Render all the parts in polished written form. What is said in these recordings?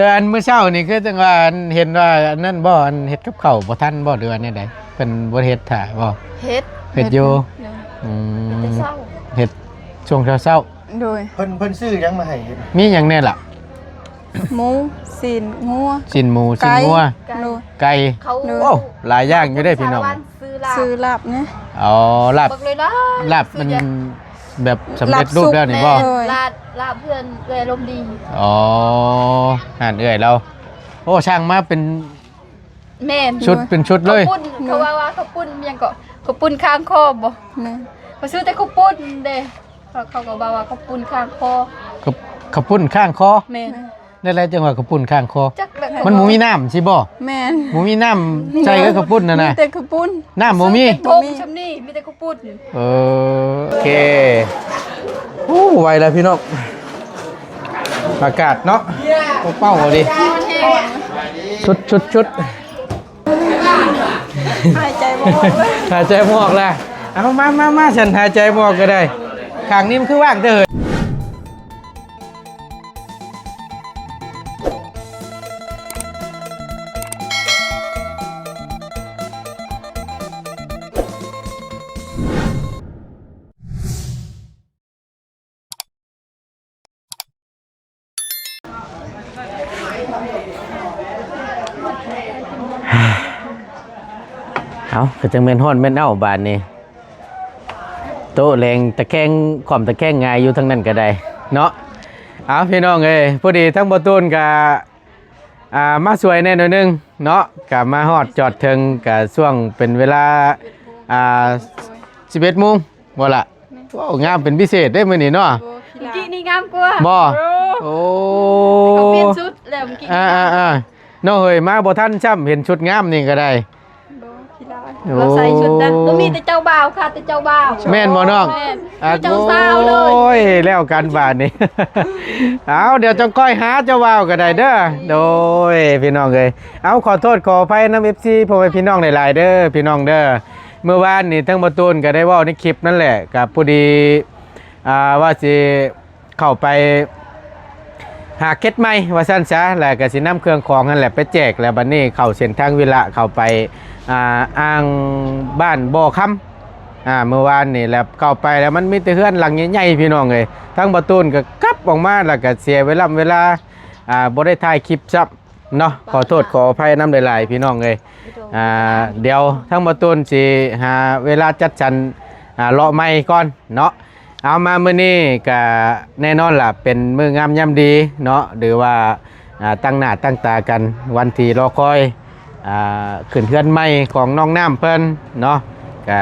อันมื้อเช้านี่คือจังว่าอันเห็นว่าอันนั้นบ่อันเฮ็ดกับข้าวบ่ทันบ่เดือนนี่ใดเพิ่นบ่เฮ็ดท่าบ่เฮ็ดอยู่แต่เช้าเฮ็ดช่วงเช้าโดยเพิ่นซื้อยังมาให้ มีหยังแน่ล่ะ หมูศีลงัว ชิ้นหมูชิ้นงัว โดย ไก่ เขา โอ้หลายอย่างอยู่เด้พี่น้อง ซื้อลาบนะ อ๋อลาบ บอกเลยนะ ลาบมันแบบสำเร็จรูปแล้วนี่บ่ ลาบเพื่อนเลยลมดี อ๋ออ่านเอื้อยเราโอ้ช่างมาเป็น แม่น ชุดเป็นชุดเลย เขาว่าเขาปุ้นยังก็เขาปุ้นข้างคอบ่ แม่ เขาซื้อแต่เขาปุ้นเด้เขาก็ว่าเขาปุ้นข้างคอ กระปุ่นข้างคอ แม่น ได้ไรจังหวะกระปุ่นข้างคอ จักแหละ มันหมูมีน้ำสิบ่ แม่น หมูมีน้ำใจก็กระปุ่นน่ะนะ มีแต่ข้าวปุ้น น้ำหมูมี ทงชำนี่มีแต่เขาปุ้น โอเคโอ้ไวแล้วพี่น้องอากาศเนาะเป้าดิชุด หายใจบ่ออกเลย หายใจหมอกแล้วเอามาฉันหายใจหมอกก็ได้ข้างนี้มันคือว่างเด้อเอาก็จังเมนฮ้อนเมนเอ้าบานนี้โตแรงตะแคงความตะแคงง่ายอยู่ทั้งนั้นก็ได้เนาะเอาพี่น้องเอ้ยพอดีทั้งบ่ตูนกับมาสวยแน่หน่อยนึงเนาะกับมาฮอดจอดถึงกับช่วงเป็นเวลา11 โมงบ่ล่ะว้าวงามเป็นพิเศษได้มื้อนี้เนาะ เมื่อกี้นี่งามกว่า บ่โอ้ เขาเปลี่ยนชุดแล้วเมื่อกี้ เนาะเฮ้ยมาบ่ทันช้ำเห็นชุดงามนี่ก็ได้ เราใส่ชุดนั้นบ่มีแต่เจ้าบ่าวค่ะแต่เจ้าบ่าว แม่นบ่น้อง แม่นเจ้าสาวเลย โอ้ยแล้วกันบาดนี้ เอาเดี๋ยวจะก้อยหาเจ้าว่าวก็ได้เด้อโดยพี่น้องเอ้ยเอาขอโทษขออภัยนำ FC พ่อแม่พี่น้องหลายๆเด้อพี่น้องเด้อเมื่อวานนี่ทั้งประตูนก็ได้เว้าในคลิปนั่นแหละกับพอดีว่าสิเข้าไปหาเก็ตใหม่ว่าซั่นซะแล้วก็สินำเครื่องของนั่นแหละไปแจกแล้วบัดนี้เข้าเส้นทางวิระเข้าไปอ่างบ้านบ่อคำเมื่อวานนี่แหละเข้าไปแล้วมันมีแต่เฮือนหลังใหญ่ๆพี่น้องเอ้ยทั้งประตูนก็กลับออกมาแล้วก็เสียเวลาบ่ได้ถ่ายคลิปซับเนาะขอโทษขออภัยนำหลายๆพี่น้องเอ้ยเดี๋ยวทั้งประตูนสิหาเวลาจัดสรรเลาะไม้ก่อนเนาะเอามามื้อนี้ก็แน่นอนล่ะเป็นมื้องามยามดีเนาะหรือว่าตั้งหน้าตั้งตากันวันที่รอคอยขึ้นเฮือนใหม่ของน้องน้ำเพิ่นเนาะก็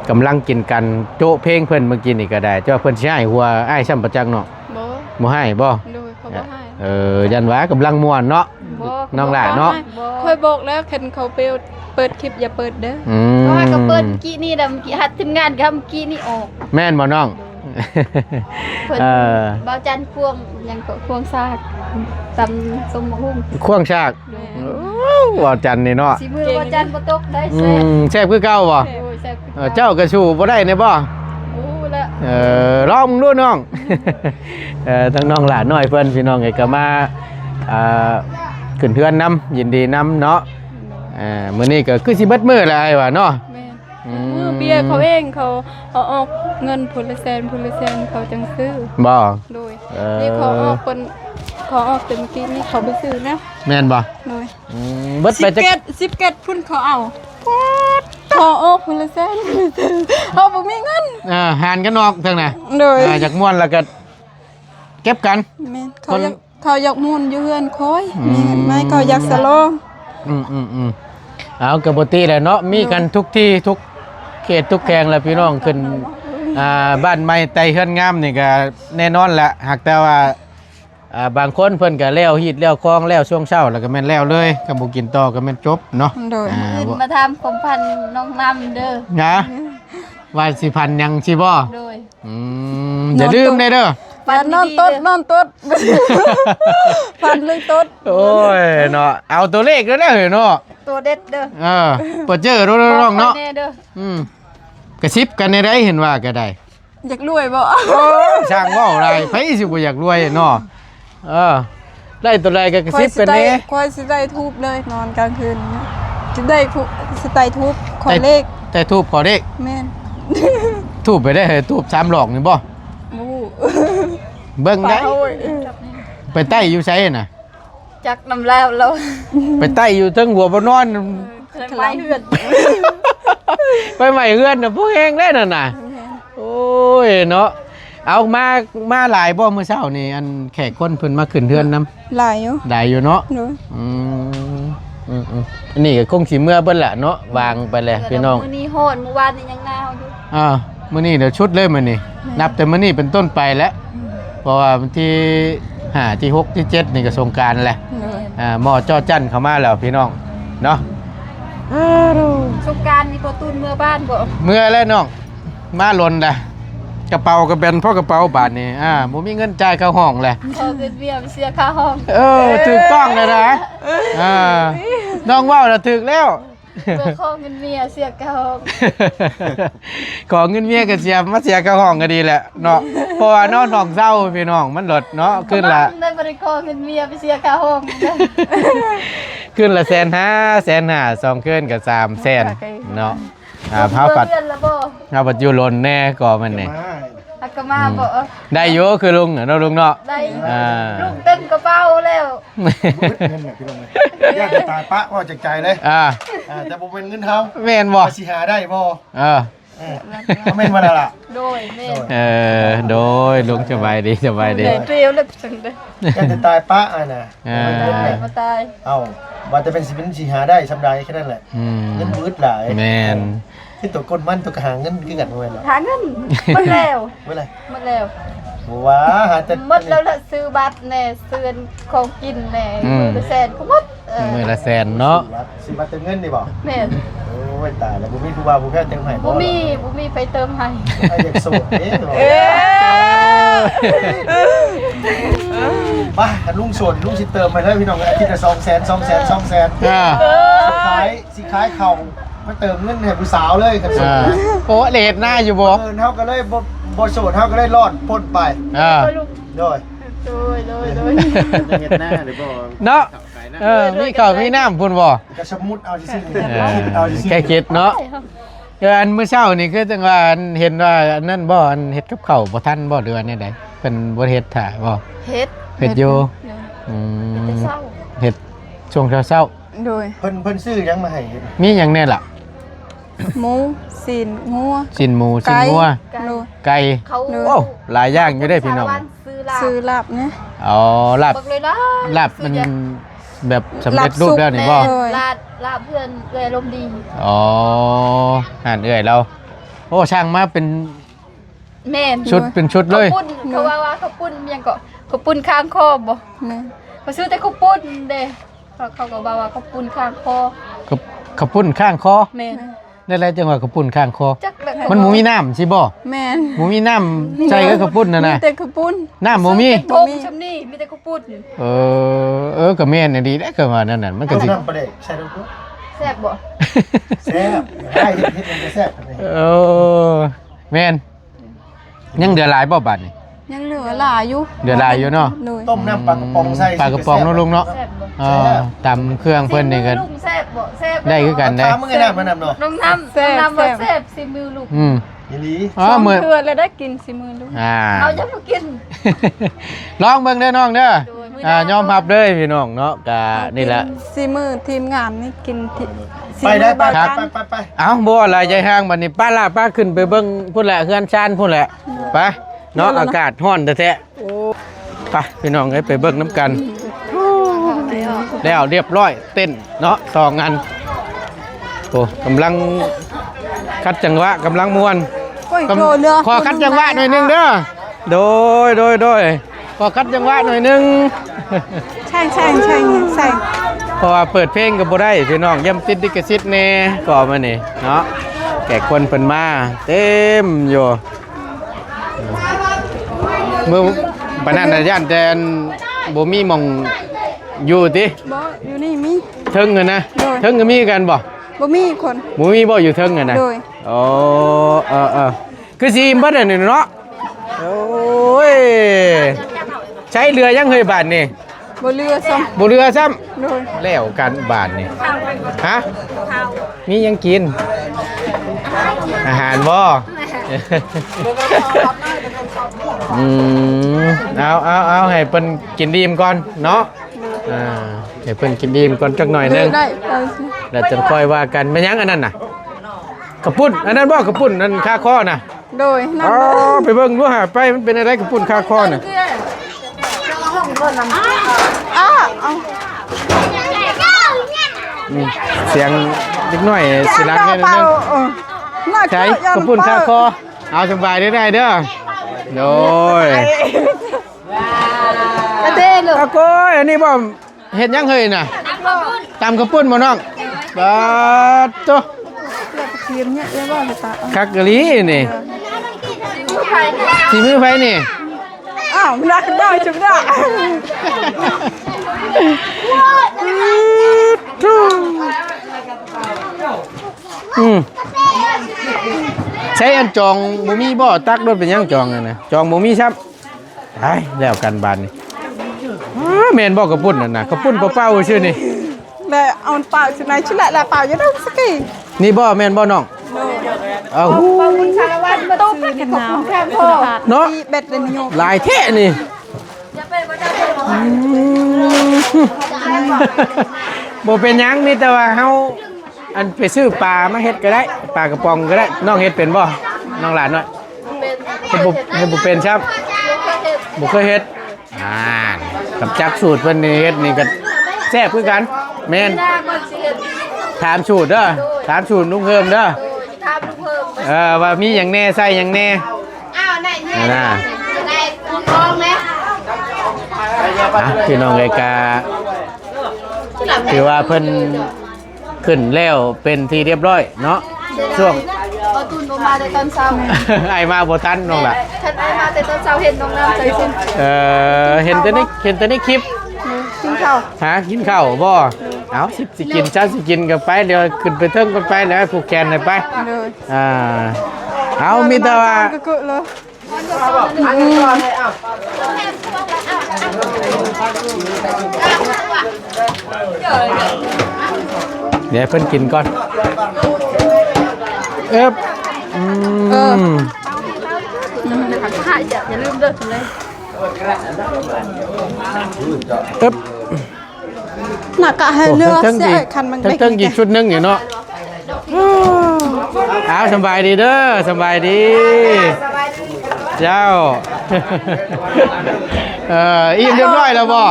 กำลังกินกันโจ๊ะเพลงเพิ่นเมื่อกี้นี่ก็ได้เจ้าเพิ่นสิให้หัวอ้ายซ้ำประจักษ์เนาะ บ่ให้บ่ โดยเขาบ่ให้ ยันว่ากำลังม่วนเนาะน้องหล่าเนาะ ค่อยบอกแล้วคันเขาเปิดคลิปอย่าเปิดเด้อ เพราะว่าก็เปิดเมื่อกี้นี่เมื่อกี้หัดทีมงานก็เมื่อกี้นี่ออก แม่นบ่น้อง เพิ่นบ่าวจันควงยังก็ควงซากตำส้มมะฮุ่ง ควงชากว่าจันนี่เนาะ สิมือบ่าวจันบ่ตกได้ แซ่บคือเก่าบ่ โอ้ยแซ่บ เจ้าก็สู้บ่ได้แน่บ่ โอ้ละ ลองดูน้อง ทั้งน้องหลานน้อยเพิ่นพี่น้องไอ้ก็มาขึ้นเทือนนํยินดีนํเนาะมื้อนี้ก็คือสิเบิดมื้อแล้วไอ้ว่าเนาะ แม่มือเบียร์เขาเองเขาเอาออกเงินพุนละแสนเขาจังซื้อ บ่ โดยนี่เขาออกเป็นเขาออกแต่เมื่อกี้นี่เขาไปซื้อนะ แม่นบ่ โดย เบิดไปจัก 10 เกตพุ่นเขาเอาขอออกพุนละแสนเขาบ่มีเงิน หานกันออกทางน่ะ โดย จากม่วนแล้วก็เก็บกัน แม่นเขาอยากมุ่นอยู่เฮือนคอยมีเงินไหมเขาอยากสลอง เอากระปกติแหละเนาะมีกันทุกที่ทุกเขตทุกแขงแหละพี่น้องขึ้นบ้านใหม่ไต่เฮือนงามนี่ก็แน่นอนแหละหากแต่ว่าบางคนเพิ่นก็แล้วฮีดแล้วคลองแล้วช่วงเช้าแล้วก็แม่นแล้วเลยก็บ่กินต่อก็แม่นจบเนาะ โดย ขึ้นมาทำความพันน้องน้ำเด้อ นะว่าสิพันยังสิบ่ โดย อย่าลืมเด้อ ฟันนอนตดฟันเลยตด โอ้ยเนาะเอาตัวเลขแล้วเนาะ ตัวเด็ดเด้อ เปิดเจอน้องเนาะ แน่เด้อก ระซิบกันในได้เห็นว่าก็ได้ อยากรวยบ่ ช่างว่าอะไรไผสิบ่อยากรวยเนาะ ได้ตัวใดก็กระซิบกันแน่ คอยสิได้ทูบเลยนอนกลางคืนจะได้สไตล์ทูบขอเลข แต่ทูบขอเลข แม่น ทูบไปได้ทูบ3หลอกนี่บ่ บู เบิ่งได้ โอ้ย ไปใต้อยู่ไสน่ะ จักน้ำแล้วเรา ไปใต้อยู่เทิงหัวบ่นอน ทลายเหือน ไปใหม่เฮือนน่ะผู้แฮงได้นั่นน่ะโอ้ยเนาะเอามาหลายบ่มื้อเช้านี่อันแขกคนเพิ่นมาขึ้นเฮือนนํ หลายอยู่ ได้อยู่เนาะ หนู อันนี้ก็คงสิเมื่อเบิ่นละเนาะวางไปเลยพี่น้อง มื้อนี้โหดเมื่อวานนี่ยังหนาวอยู่ มื้อนี้เดี๋ยวชุดเลยมื้อนี้นับแต่มื้อนี้เป็นต้นไปแล้วเพราะว่าวันที่5ที่6ที่7นี่ก็สงกรานต์แหละ หนู หม้อจ้อจั่นเข้ามาแล้วพี่น้องเนาะ สงกรานต์นี่ก็ตุนเมื่อบ้านบ่ เมื่อแล้วน้องมาหล่นละกระเป๋าก็เป็นเพราะกระเป๋าบาทนี่บ่มีเงินจ่ายค่าห้องแหละ พอเกิดเบี้ยไปเสียค่าห้อง ถูกต้องเลยนะน้องว่าวน่ะถูกแล้ว เพื่อข้อเงินเมียเสียค่าห้อง ขอเงินเมียก็เสียมาเสียค่าห้องก็ดีแหละเนาะเพราะว่านอนห้องเศร้าพี่น้องมันลดเนาะขึ้นละ ได้บริข้อเงินเมียไปเสียค่าห้อง ขึ้นละ150,000 2คืนก็300,000เนาะพาปัด เพื่อนละบ่ พาปัดอยู่ลนแน่ก็มันนี่ อักกะมาบ่ ได้อยู่คือลุงเนาะลุงเนาะ ได้ลูกเต็มกระเป๋าแล้ว เงินเนี่ยพี่น้องญาติตายปะว่าจากใจเลยแต่ผมเป็นเงินเฮา แม่นบ่ สิหาได้บ่ เ แม่นมาแล้วล่ะ โดยแม่ โดยลุงสบายดีสบายดี ได้เปรียวเลยจังได๋ ญาติตายปะน่ะ มาตาย เอ้าว่าจะเป็นสิเป็นสิหาได้สำได้แค่นั้นแหละเงินมืดหลาย แม่น ที่ตัวก้นมันตัวกระหางเงินคือกันบ่แม่นหรอ หาเงินหมดแล้ว เมื่อไหร่ หมดแล้ว บ่ว่าหาแต่ หมดแล้วล่ะซื้อบัตรแน่ซื้อของกินแน่มื้อแสนก็หมด มื้อละแสนเนาะ สิมาเติมเงินนี่บ่ แม่ โอ้ยตายแล้วบ่มีผู้ว่าผู้แพ้เติมให้ บ่มีไปเติมให้ ไอ้เด็กโสดเด้มาถ้าลุงโสดลุงสิเติมไปเลยพี่น้องอาทิตย์ละ200,000 สิขายเข่ามาเติมเงินให้ผู้สาวเลยกันโสดนะ โอ้เลดหน้าอยู่บ่ เฮาก็เลยบ่โสดเฮาก็เลยรอดพ้นไป ลูก โดย โดย เฮ็ดหน้าหรือบ่ เนาะมีข้าวมีน้ำพุ่นบ่ ก็สมมุติเอาซื่อๆคิดเอาซื่อๆ แค่คิดเนาะอันมื้อเช้านี่คือจังว่าเห็นว่าอันนั้นบ่อันเฮ็ดกับข้าวบ่ทันบ่เดือนนี่ได้เพิ่นบ่เฮ็ดท่าบ่ เฮ็ด เฮ็ดอยู่ แต่เช้า เฮ็ดช่วงเช้า โดย เพิ่นซื้อหยังมาให้เฮ็ด ๆมีหยังแน่ล่ะ หมูศีลงัว ชิ้นหมูชิ้นงัว หนู ไก่ เขา โอ้หลายอย่างอยู่ได้พี่น้อง ซื้อลาบ ซื้อลาบเนี่ย อ๋อลาบ บอกเลยล่ะ ลาบมันแบบสำเร็จรูปแล้วนี่บ่ ลาบเพื่อนเลยลมดี อ๋ออ่านเอื้อยเราโอ้ช่างมาเป็น แม่น ชุดเป็นชุดเลย เขาปุ้นเขาว่าเขาปุ้นยังก็เขาปุ้นข้างคอบ่ แม่ เขาซื้อแต่เขาปุ้นเด้เขาก็บอกว่าเขาปุ้นข้างคอ กระปุ่นข้างคอ แม่น ได้แล้วจังหวะกระปุ่นข้างคอ จักแบบ มันหมูมีน้ำใช่บ่ แม่น หมูมีน้ำใส่ก็กระปุ่นน่ะนะ แต่กระปุ้น น้ำหมูมี ทงชำนี่มีแต่เขาปุ้น ก็แม่นดีได้ก็ว่านั่นน่ะมันก็สิ น้ำปลาเด็กใช่ลูก แซ่บบ่ แซ่บให้เฮ็ดมันจะแซ่บ แม่นยังเดือหลายบ่บาดนี่ ยังเหลือหลายอยู่ เดือหลายอยู่เนาะ โดย ต้มน้ำปลากระป๋องใส่ ปลากระป๋องเนาะลุงเนาะ แซ่บบ่ ตำเครื่องเพิ่นนี่ก็ ลุงแซ่บบ่แซ่บ ได้คือกัน ถามมึงไงน้ำมันน้ำเนาะ น้องน้ำว่าแซ่บสิมือลูก ยินดี มื้อ เพื่อแล้วได้กินสิมือลูก เอาจะมากิน ลองเบิ่งเด้อน้องเด้อยอมรับเด้อพี่น้องเนาะก็นี่แหละ สิมือทีมงานนี่กินสิ ไปได้ไป มื้อ ไป เบาจัน ไป เอ้าบ่อะไรใจห่างบัดนี้ป้าล่ะป้าขึ้นไปเบิ่งพุ่นแหละเฮือนชานพุ่นแหละไปเนาะอากาศร้อนแท้ๆไปพี่น้องเอ้ยไปเบิ่งน้ำกันแล้วเรียบร้อยเต้นเนาะ2อันโอ้กำลังคัดจังหวะกำลังม่วน โอ้ยโดนเรือ ขอคัดจังหวะหน่อยหนึงเด้อโดยขอคัดจังหวะหน่อยหนึง ใช่ใส่ เพราะว่าเปิดเพลงก็บ่ได้พี่น้องย่ำติดลิขสิทธิ์แน่ก็มานี่เนาะแขกคนเพิ่นมาเต็มอยู่มื้อปานนั้นน่ะย่านแต่อันบ่มีหม่องอยู่ติ บ่อยู่นี่มี เทิงอะนะ โดย เทิงก็มีกันบ่ บ่มีคน บ่มีบ่อยู่เทิงอะนะ โดย อ๋อคือสิอิ่มเบิดอันนี้เนาะโอ้ยใช้เรือยังเฮ้ยบาดนี่ บ่เรือซ้ บ่เรือซ้ำ ำโดย แล้วกันบาทนี่ฮะมียังกิน อาหารบ่ เอาให้เพิ่นกินดีมก่อนเนาะให้เพิ่นกินดีมก่อนจักหน่อยหนึง ได้เอาสิ แล้วจะค่อยว่ากันแม่ยังอันนั้นน่ะกระปุ่นอันนั้นบ่กระปุ่นนั่นคาคอน่ะ โดยนั่น อ๋อ เด้อ ไปเบิ่งดูหาไปมันเป็นอะไรกระปุ่นคาคอน่ะ อ้าเอา เสียงเล็กน้อยสิรักให้นิดนึง น่า ใช้กระปุ่นคาคอเอาสบายได้เด้อโดย กระเด้เลย อาโก้ยอันนี้บ่เฮ็ดหยังเฮ้ยน่ะตำกระปุ่นบ่น้องบาดโต เทียมเนี่ยแล้วว่าตา คักกะลีนี่สีมือไผนี่ อ้าวมันรักได้จุดได้ ใช้อันจองบ่มีบ่ตักรถเป็นหยังจองนั่นน่ะจองบ่มีครับไปแล้วกันบานนี่แม่นบ่กระปุ่นนั่นน่ะกระปุ่นเป้าๆชื่อนี่ แต่เอาเปล่าชุดไหนชุดละเปล่าอยู่ได้สักกี่ นี่บ่แม่นบ่น้องเอา ขอบคุณสารวัตรมาตู้เป็นของของแคมพ่อ เนาะ เบ็ดเลยนิยม หลายแท้นี่บ่เป็นหยังมีแต่ว่าเฮาอันไปซื้อปลามาเฮ็ดก็ได้ปลากระป๋องก็ได้น้องเฮ็ดเป็นบ่น้องหลานน้อย เป็น เฮ็ดบ่เป็นครับบ่เคยเฮ็ดกับจักสูตรเพิ่นนี่เฮ็ดนี่ก็แซ่บคือกันแม่น หน้ามันเสีย ถามสูตรเด้อถามสูตรลุงเพิ่มเด้อ ทำลูกเพิ่ม ว่ามีหยังแน่ใส่หยังแน่ อ้าวไหนเนี่ย น่ะ ไหนคุณทองไหม พี่น้องเอกาถือว่าเพิ่นขึ้นแล้วเป็นที่เรียบร้อยเนาะช่วง พอตุนออกมาแต่ตอนเช้า ไอ้มาบ่ทันน้องล่ะ ฉันได้มาแต่ตอนเช้าเห็นน้องน้ำใส่เส้น เห็นแต่ในคลิป กินข้าว หากินข้าวบ่เอาสิกินซะสิกินกันไปเดี๋ยวขึ้นไปเทิงกันไปแล้วให้ผูกแขนให้ไป เลย เอามีแต่ว่า ก็เกิดเลย เดี๋ยวเพิ่นกินก่อนอืม อย่าลืมเด้อเลย หนักกะให้เลือกเสียคันมัน ทั้งอีกชุดหนึงอยู่เนาะเอาสบายดีเด้อสบายดีเจ้าอิ่มเรียบร้อยแล้วบ่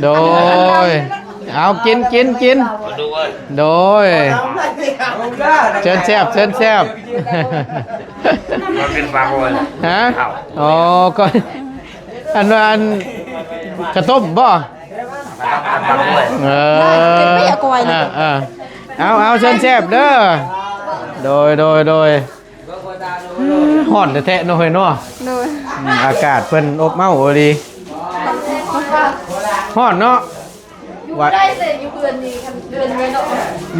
โดยเอากินโดยเชิญแซ่บมันเป็นบางคน ฮะอ๋อก็อันกระต้มบ่ บางคน ไม่อยากกวยเลย เอาเชิญแซ่บเด้อโดยห่อนแท้ๆเนาะเฮ้ยเนาะ เลย อากาศเพิ่นอบอ้าวโอดีฮ้อนเนาะว่า ได้เสร็จอยู่เดือนนี้เดือนนี้เนาะ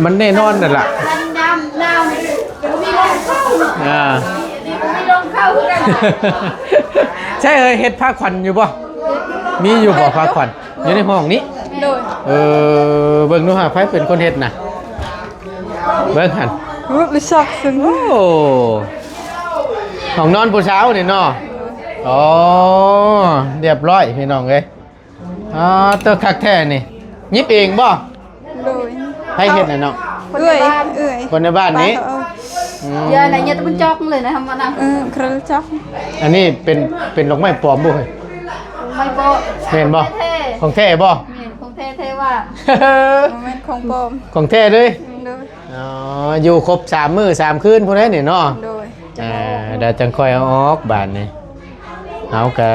มันแน่นอนนั่นล่ะ น้ำมีลงเข้า มีลงเข้าคือกัน ใช่เฮ็ดผ้าขวัญอยู่บ่มีอยู่บ่ผ้าขวัญอยู่ในห้องนี้ เลย เบิ่งดูหาไผเป็นคนเฮ็ดน่ะเบิ่งหั่น รู้สึกช็อกซึ้ง โอ้ห้องนอนผู้สาวนี่เนาะอ๋อเรียบร้อยพี่น้องเอ้ยเตอคักแท้นี่ยิบเองบ่ เลย ให้เฮ็ดน่ะเนาะ เอ้ย คนในบ้านนี้อืม ยายไหนเนี่ยต้องจอกเลยนะทำมานะ ครัช็อก อันนี้เป็นดอกไม้ปลอมบ่เฮ้ย ไม่โบ แม่นบ่ เท่ ของแท้บ่ เมียนของเท่ว่า โมเมนต์ของปอม ของแท้เลย เลย อ๋ออยู่ครบ3มื้อ3คืนพุ่นแหละนี่เนาะ เลย เดี๋ยวจังค่อยเอาออกบ้านนี่เอาก็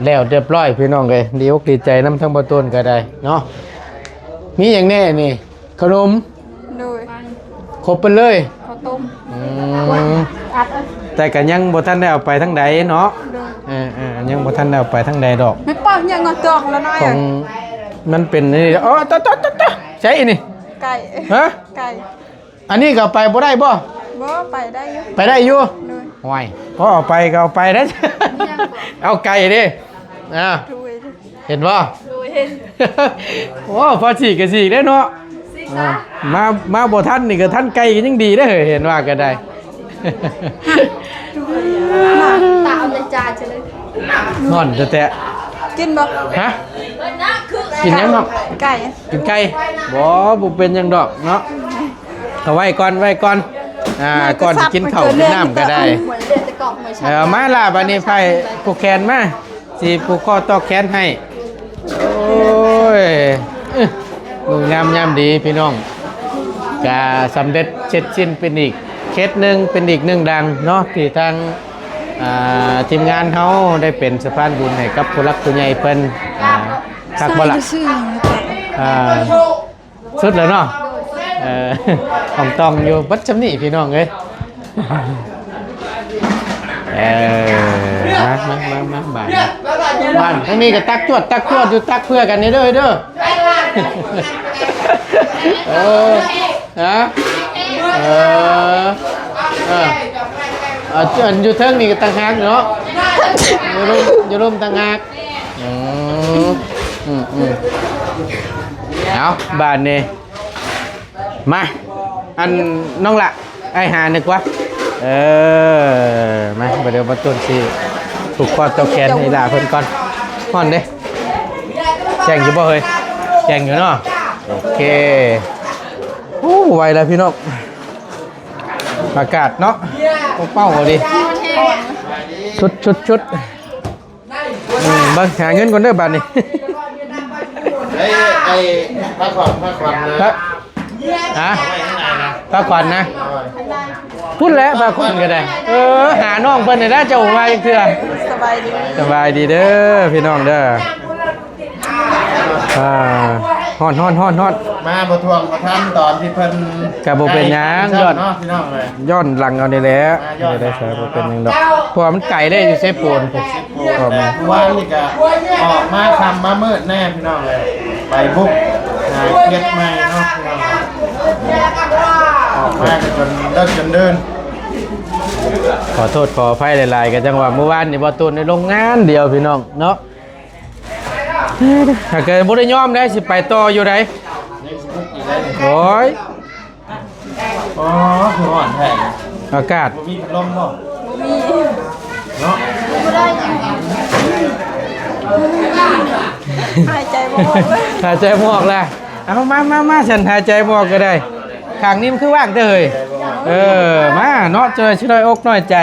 แล้วเรียบร้อยพี่น้องเอ้ยดีอกดีใจนำทั้งบ่ต้นก็ได้เนาะมีหยังแน่นี่ขนม เลย ครบไปเลย ข้าวต้ม อืม อัด แต่ก็ยังบ่ทันได้เอาไปทางใดเนาะยังบ่ทันได้เอาไปทางใดดอก ไม่ปอกยังงอตอกแล้วน้อย ของมันเป็นนี่อ๋อตะใช่นี่ ไก่ ฮะ ไก่ อันนี้ก็ไปบ่ได้บ่ บ่ไปได้อยู่ ไปได้อยู่ เลย ห่วยพอเอาไปก็เอาไปได้ เอาไก่ดิรวย เห็นบ่ ดูเห็น โอ้พอฉีกก็ฉีกได้เนาะมาบ่ทันนี่ก็ทันไกลก็ยังดีได้อเห็นว่าก็ได้ ตาเอาเลยจานเฉย นอนจะแตะ กินบ่ ฮะกินยังเนาะ ไก่ กินไก่บ่เป็นหยังดอกเนาะเอาไว้ก่อนก่อนจะกินข้าวกินน้ำก็ได้ เหมือนเดือดตะกอกเหมือนฉัน มาล่ะบัดนี้ไผผูกแขนมาสิผูกคอต่อแขนให้โอ้ยดูงามยามดีพี่น้องกะสำเร็จเสร็จสิ้นเป็นอีกเคสหนึงเป็นอีกหนึ่งดังเนาะที่ทางทีมงานเฮาได้เป็นสะพานบุญให้กับผู้รักผู้ใหญ่เพิ่นทักบ่ล่ะ ชื่อ สุดแล้วเนาะของตองอยู่บัดจำนี่พี่น้องเอ้ยมาบ้านทั้งนี้ก็ตักจวดอยู่ตักเพื่อกันนี่เด้อฮะอยู่เทิงนี่ก็ต่างหากเนาะอยู่ร่มต่างหากเอาบ้านนี่มาอันน้องละไอหานึกว่ามาเดี๋ยวมาต้นสิถูกคอตัวแขนให้ลาเพิ่นก่อนก่อนเด้แจ้งอยู่บ่เฮ้ยแจ้งอยู่เนาะโอเคโอ้ไวแล้วพี่น้องอากาศเนาะเป้าดิชุดเบิ่งหาเงินก่อนเด้อบัดนี้ ไอ้พักผ่อนนะ ฮะพักผ่อนนะพูดแล้วพักผ่อนก็ได้หาน้องเพิ่นได้เจ้ามาอีกเทื่อสบายดีเด้อพี่น้องเด้อฮ้อนมาบ่ทวงบ่ทันตอนที่เพิ่น ก็บ่เป็นหยังย้อนพี่น้องเลย ย้อนหลังเอานี่แหละจะได้ใช้บ่เป็นหยังดอกเพราะว่ามันไกลได้อยู่เซปูนผมแม่ ว่านี่ก็ออกมาคำมามืดแน่พี่น้องเลยไปบุกเก็ดใหม่เนาะพี่น้องออกมาจนเดิน ขอโทษขออภัยหลายๆก็จังว่าเมื่อวานนี่บ่ตูนในโรงงานเดียวพี่น้องเนาะถ้าเกิดบ่ได้ยอมได้สิไปต่ออยู่ไดโอ้ย อ๋อคืออ่อนแท้ อากาศ มีพัดลมบ่มีเนาะ หายใจบ่ออกเลย หายใจบ่ออกแล้วเอามาฉันหายใจบ่ออกก็ได้ข้างนี้มันคือว่างเด้อเฮ้ยมาเนาะเจอชิน้อยอกน้อยใจ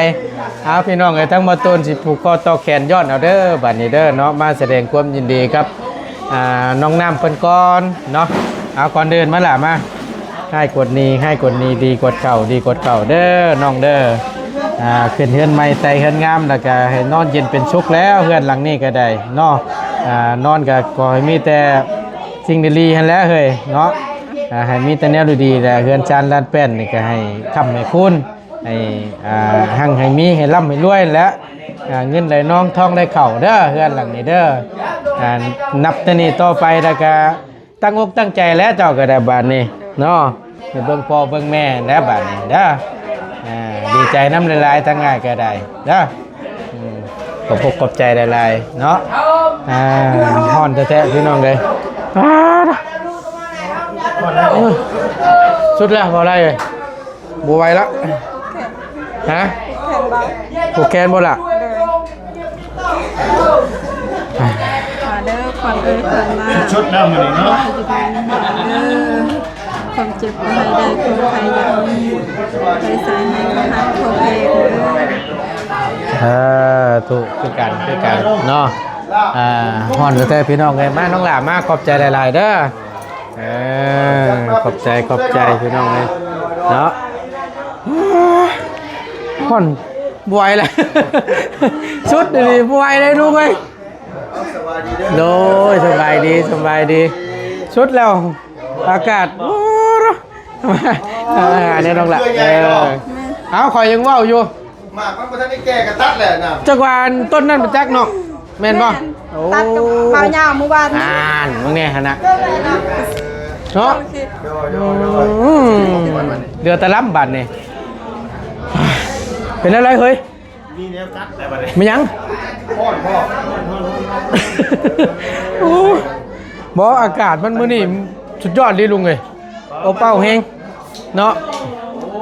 เอาพี่น้องไอ้ทั้งมาต้นสิผูกคอต่อแขนย้อนเอาเด้อบัดนี้เด้อเนาะมาแสดงความยินดีครับน้องน้ำเพิ่นก่อนเนาะเอาก่อนเดินมาล่ะมาให้กดนี้ดีกดเก่าเด้อน้องเด้อขึ้นเฮือนใหม่ไต่เฮือนงามแล้วก็ให้นอนเย็นเป็นสุขแล้วเฮือนหลังนี้ก็ได้เนาะนอนก็ขอให้มีแต่สิ่งดีๆหั่นแหล้วเฮ้ยเนาะให้มีแต่แนวดีๆแหละเฮือนจานลานแป้นนี่ก็ให้ค้ำให้คุณให้หั่งให้มีให้ร่ำให้รวยและเงินไหลน้องทองได้เข่าเด้อเฮือนหลังนี้เด้อนับแต่นี้ต่อไปแล้วก็ตั้งอกตั้งใจแล้วเจ้าก็ได้บาดนี้เนาะไปเบิ่งพ่อเบิ่งแม่แล้วบาดนี้เด้อดีใจน้ำหลายๆทั้งง่ายก็ได้เด้อขอบใจหลายๆเนาะฮ้อนแท้ๆพี่น้องเลยสุดแล้วพอได้เลยบัวไวแล้วฮะผูกแขนบ่ล่ะ มาเด้อความเกิดมา ชุดน้ำมันเนาะ ความเจ็บให้ได้คนไทยอย่างนี้ไปสายให้มาหาพ่อแม่ถูกคือกันเนาะฮ้อนแท้ๆพี่น้องเลยมาน้องหล่ามาขอบใจหลายๆเด้อขอบใจพี่น้องเลยเนาะฮ้อนบวยเลยชุดดีบวยเลยลูกเอ้ยโดยสบายดีชุดแล้วอากาศโอ้อันนี้น้องหล่าเอาคอยยังว่าวอยู่มากมันบ่ทันได้แก้กระตัดแหละน่ะจักวานต้นนั่นเป็นจักเนาะแม่นบ่โอ้ ตัดกับเบาหญ้าเมื่อวาน มึงเนี่ยฮะนะเนาะเดือดตะล้ำบัดนี่เป็นอะไรเฮ้ย มีแนวกัดแต่บัดนี้ ไม่ยัง พ่อ โอ้ยบ่อากาศมันมื้อนี้สุดยอดดีลุงเอ้ยโอเป้าแฮงเนาะ โอ้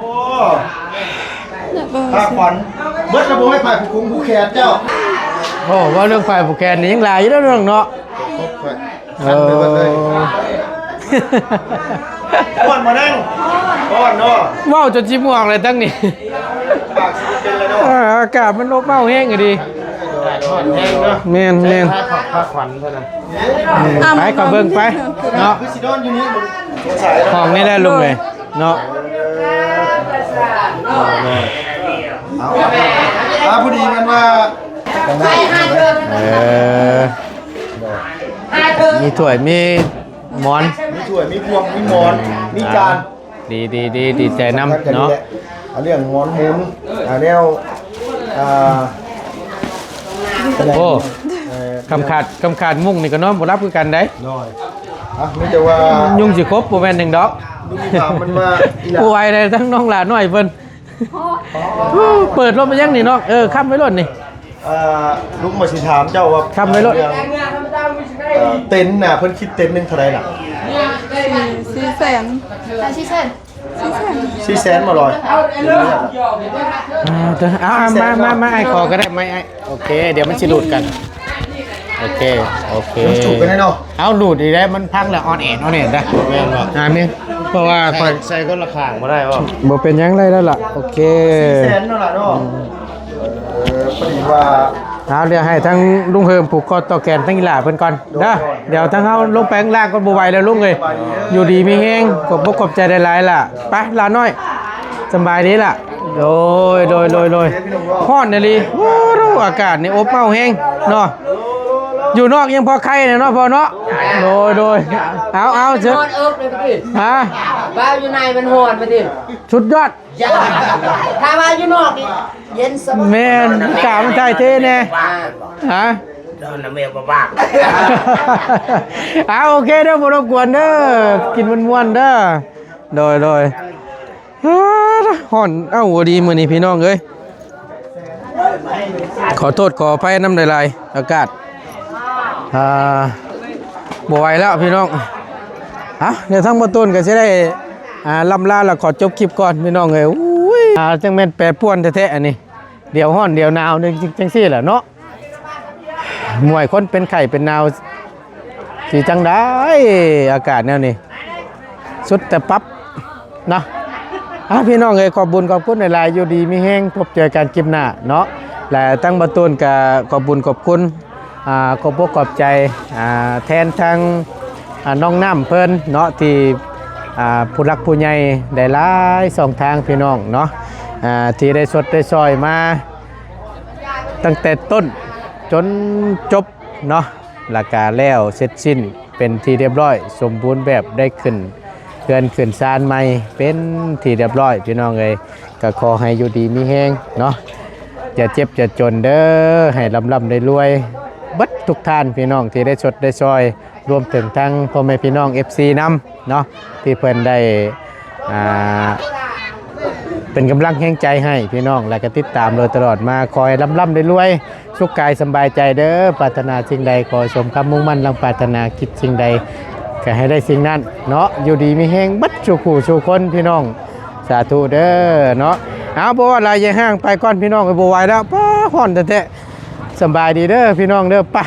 ถ้าขวัญเบิดระบบให้ฝ่ายผู้คุมผู้แขนเจ้า โอ้ว่าเรื่องฝ่ายผู้แกนนี่ยังหลายอยู่เด้อเรื่องเนาะ ครบไปขันไปเบิดเลยอ้วนมานั่งอ้วนเนาะ ว้าวจนชิม่วงเลยตั้งนี่ ปากสิเป็นเลยเนาะ อากาศมันโอเป้าแห้งอยู่ดี ทอดแห้งเนาะ แม่นแม่น ผ้าขวัญเท่านั้น ไปขอเบิ่งไปเนาะ คือสิโดนอยู่นี่มึงสงสัย ห้องนี่แหละลุงเลยเนาะ เอาพอดีมันว่า เออมีถ้วยมีหมอน มีถ้วยมีพวงมีหมอนมีจาน ดีใจน้ำเนาะ เอาเรื่องหมอนหมุนแนวโอ้คำขาดมุ่งนี่ก็น้อมบ่รับคือกันได้ น้อยไม่จะว่า ยุ่งสิครบบ่แม่นหนึ่งดอก ดูมีถามมันว่าอีหล่ะ ผู้ไวเลยทั้งน้องหลานน้อยเพิ่นเปิดรถมายังนี่น้องค้ำไว้รถนี่ ลุงมาสิถามเจ้าว่า ทำไว้รถ เต็นท์น่ะเพิ่นคิดเต็นท์หนึงเท่าไหร่ล่ะ 400,000 อาชีเช่น 400,000มาลอย มาไอ้ขอก็ได้ไม่ไอ้โอเค เดี๋ยวมันสิหลุดกันโอเค มันถูกกันแน่เนาะ เอาหลุดอีกแล้วมันพังแล้วออนแอนได้ แม่นบ่ นี่เพราะว่า ใส่ก็ราคาบ่ได้บ่ บ่เป็นหยังไรแล้วล่ะโอเค 400,000เนาะล่ะเนาะพอดีว่า เอาเดี๋ยวให้ทั้งลุงเฮิมผูกคอต่อแกนทั้งอีหล่าเพิ่นก่อนเด้อเดี๋ยวทั้งเฮาลงแปลงล่างก็บ่ไหวแล้วลุงเอ้ยอยู่ดีมีแฮงขอบใจหลายๆล่ะไปหลานน้อยสบายดีล่ะโดยฮ้อนนี่ลีโอ้โหอากาศนี่อบอ้าวแฮงเนาะอยู่นอกยังพอไข้เนาะพอเนาะโดยเอาเถอะ ฮอดเอิบเลยพี่ ฮะ บ้านอยู่ในมันฮอดไปดิ สุดยอด จ้าถ้าบ้านอยู่นอกนี่เย็นสบาย แม่นกามันไทยเทแน่ บ้า ฮะ โดนน้ำเมียบ้า เอาโอเคเด้อบ่รบกวนเด้อกินม่วนๆเด้อโดยฮ้อนเอ้าบ่ดีมื้อนี้พี่น้องเอ้ยขอโทษขออภัยน้ำลายๆอากาศบ่ไหวแล้วพี่น้องเดี๋ยวทั้งบ่ต้นก็สิได้ลำลาแล้วขอจบคลิปก่อนพี่น้องเอ้ยอุ้ยจังแม่นแปรป่วนแท้ๆอันนี้เดี๋ยวฮ้อนเดี๋ยวหนาวนึงจังซี่แหละเนาะมวยคนเป็นไข้เป็นหนาวสิจังได้อากาศแนวนี้สุดแต่ปั๊บนะพี่น้องเอ้ยขอบบุญขอบคุณหลายๆอยู่ดีมีแฮงพบเจอกันคลิปหน้าเนาะและตั้งบ่ต้นก็ขอบบุญขอบคุณขอบอกขอบใจแทนทางน้องน้ำเพิ่นเนาะที่ผู้รักผู้ใหญ่ได้หลายสองทางพี่น้องเนาะที่ได้สดได้ซอยมาตั้งแต่ต้นจนจบเนาะหลักการแล้วเสร็จสิ้นเป็นที่เรียบร้อยสมบูรณ์แบบได้ขึ้นเกินขึ้นซานใหม่เป็นที่เรียบร้อยพี่น้องเอ้ยก็ขอให้อยู่ดีมีแฮงเนาะอย่าเจ็บอย่าจนเด้อให้ร่ำได้รวยบัดทุกท่านพี่น้องที่ได้สดได้ซอยรวมถึงทั้งพ่อแม่พี่น้อง FC นำเนาะที่เพิ่นได้เป็นกำลังแห่งใจให้พี่น้องและก็ติดตามโดยตลอดมาคอยร่ำได้รวยสุขกายสบายใจเด้อปรารถนาสิ่งใดขอสมคำมุ่งมั่นลังปรารถนาคิดสิ่งใดก็ให้ได้สิ่งนั้นเนาะอยู่ดีมีแฮงบัดสู่ผู้สู่คนพี่น้องสาธุเด้อเนาะเอาบ่ว่าหลายอย่าห่างไปก่อนพี่น้องก็บ่ไหวแล้วป้าฮ้อนแท้ๆสบายดีเด้อพี่น้องเด้อไป